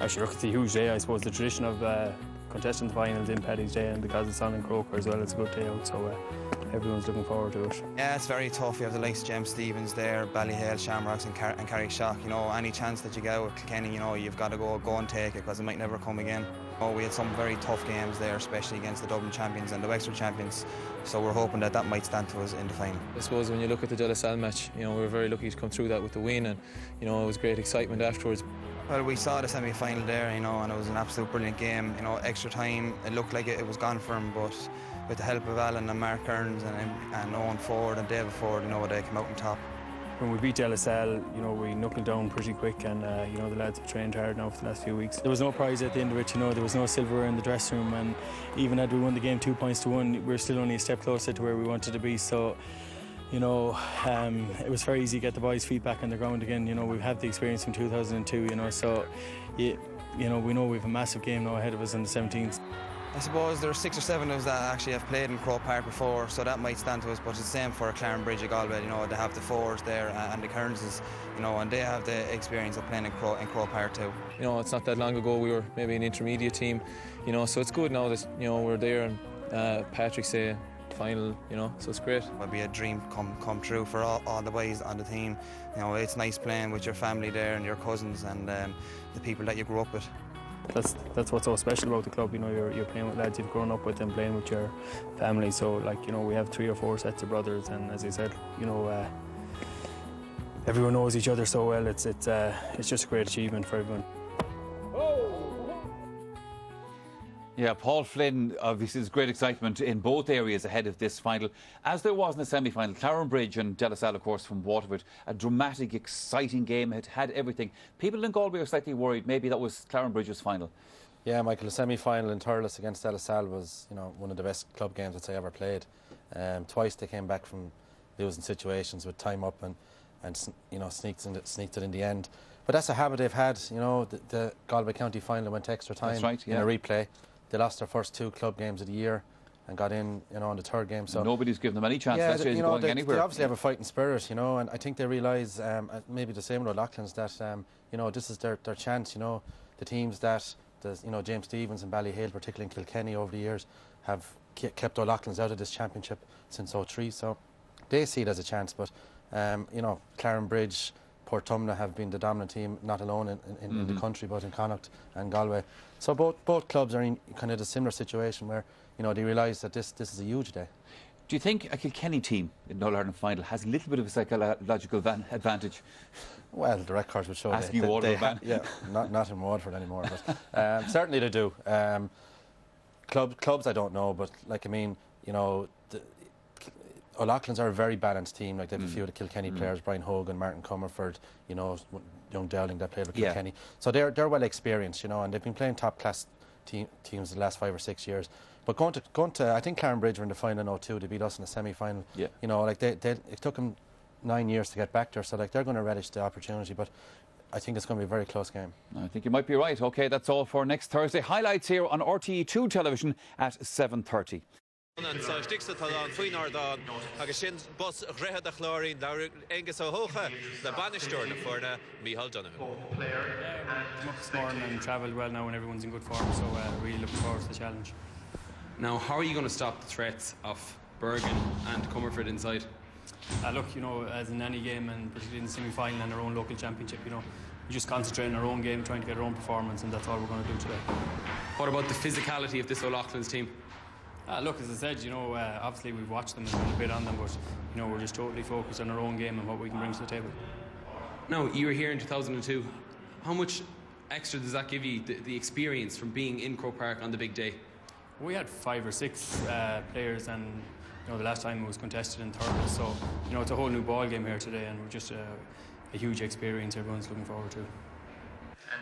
Actually, look, it's a huge day. I suppose the tradition of contesting the finals in Paddy's Day, and because it's on in Croker as well, it's a good day out, so everyone's looking forward to it. Yeah, it's very tough. You have the likes of James Stevens there, Ballyhale, Shamrocks and Carrickshock. You know, any chance that you get with Kilkenny, you know, you've got to go and take it, because it might never come again. Oh, we had some very tough games there, especially against the Dublin champions and the Wexford champions, so we're hoping that that might stand to us in the final. I suppose when you look at the De La Salle match, you know, we were very lucky to come through that with the win, and you know, it was great excitement afterwards. Well, we saw the semi-final there, you know, and it was an absolute brilliant game. You know, extra time, it looked like it was gone for him, but with the help of Alan and Mark Kearns and Owen Ford and David Ford, you know, they came out on top. When we beat De La Salle, you know, we knuckled down pretty quick, and you know, the lads have trained hard now for the last few weeks. There was no prize at the end of it, you know, there was no silverware in the dressing room, and even had we won the game 2 points to 1, we were still only a step closer to where we wanted to be. So, you know, it was very easy to get the boys' feet back on the ground again. You know, we've had the experience from 2002, you know, so, you know, we know we have a massive game now ahead of us on the 17th. I suppose there are 6 or 7 of us that actually have played in Croke Park before, so that might stand to us, but it's the same for Clarinbridge or Galway. You know, they have the Fords there and the Kearnses, you know, and they have the experience of playing in Croke Park too. You know, it's not that long ago we were maybe an intermediate team, you know, so it's good now that, you know, we're there, and Patrick say final, you know, so it's great. It'll be a dream come true for all the boys on the team. You know, it's nice playing with your family there and your cousins and the people that you grew up with. That's what's so special about the club. You know, you're playing with lads you've grown up with and playing with your family. So, like, you know, we have 3 or 4 sets of brothers, and as I said, you know, everyone knows each other so well. It's just a great achievement for everyone. Yeah, Paul Flynn, obviously there's great excitement in both areas ahead of this final, as there was in the semi-final. Clarinbridge and De La Salle, of course, from Waterford. A dramatic, exciting game. It had everything. People in Galway are slightly worried. Maybe that was Clarinbridge's final. Yeah, Michael, the semi-final in Thurles against De La Salle was, you know, one of the best club games that I ever played. Twice they came back from losing situations with time up and you know, sneaked it in the end. But that's a habit they've had. You know, the Galway County final went to extra time. That's right, yeah. In a replay. They lost their first 2 club games of the year and got in, you know, on the 3rd game. So nobody's given them any chance. Yeah, you know, going anywhere. They obviously have a fighting spirit, you know, and I think they realise, maybe the same with Loughlin's, that you know, this is their chance. You know, the teams that, you know, James Stevens and Ballyhale, particularly in Kilkenny over the years, have kept O'Loughlin's out of this championship since '03. So they see it as a chance. But you know, Clarinbridge, Portumna have been the dominant team, not alone in the country, but in Connacht and Galway. So both clubs are in kind of a similar situation where, you know, they realise that this is a huge day. Do you think a Kilkenny team in the All-Ireland final has a little bit of a psychological advantage? Well, the records would show asking you Waterford ban. Yeah, not in Waterford anymore, but certainly they do. Clubs I don't know, but like, I mean, you know, O'Loughlin's are a very balanced team. Like, they have a few of the Kilkenny players, Brian Hogan, Martin Comerford, you know, young Dowling that played with Kilkenny. So they're well experienced, you know, and they've been playing top class teams the last 5 or 6 years. But going to I think Clarinbridge were in the final in '02. They beat us in the semi-final. Yeah. You know, like it took them 9 years to get back there, so like they're going to relish the opportunity. But I think it's going to be a very close game. I think you might be right. OK, that's all for next Thursday. Highlights here on RTE2 television at 7:30. And so sticks to Talon, Fuinardon, Agashin, Bus, Reha the Chlorine, Angus O'Hocha, the Bannister, the Forda, Mihal Donovan. Come up this morning and travelled well now, and everyone's in good form, so really looking forward to the challenge. Now, how are you going to stop the threats of Bergen and Comerford inside? Look, you know, as in any game, and particularly in the semi-final and our own local championship, you know, we just concentrate on our own game, trying to get our own performance, and that's all we're going to do today. What about the physicality of this O'Loughlin's team? Look, as I said, you know, obviously we've watched them and done a bit on them, but, you know, we're just totally focused on our own game and what we can bring to the table. Now, you were here in 2002. How much extra does that give you, the experience from being in Croke Park on the big day? We had 5 or 6 players, and, you know, the last time it was contested in Thurles, so, you know, it's a whole new ball game here today, and we're just a huge experience everyone's looking forward to.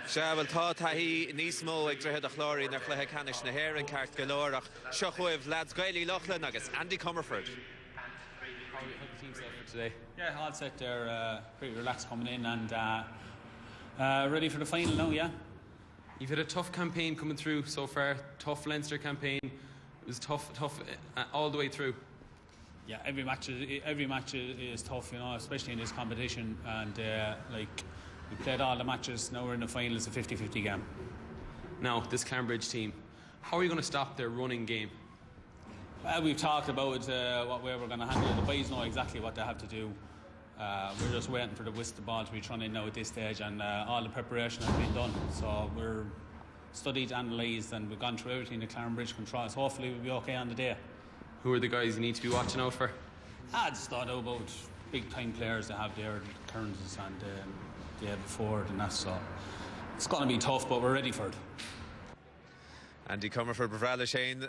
Shavel thought he Nismo Extra the Chlorine, their Clehe Canish, Naher and Cart Galorach, Shochwev, lads Gaeli Loughlin, Agus, Andy Comerford. How the team set for today? Yeah, all set there, pretty relaxed coming in and ready for the final now, yeah. You've had a tough campaign coming through so far, tough Leinster campaign. It was tough all the way through. Yeah, every match is tough, you know, especially in this competition, and like, We played all the matches. Now we're in the final. It's a 50-50 game. Now, this Clarinbridge team, how are you going to stop their running game? Well, we've talked about what way we're going to handle it. The boys know exactly what they have to do. We're just waiting for the whistle ball to be thrown in now at this stage, and all the preparation has been done. So we're studied, analysed, and we've gone through everything the Clarinbridge controls. Hopefully we'll be okay on the day. Who are the guys you need to be watching out for? I just thought about big-time players they have there, the Kearns and the day before and that, so it's going to be tough, but we're ready for it. Andy Comerford, Brevalla Shane,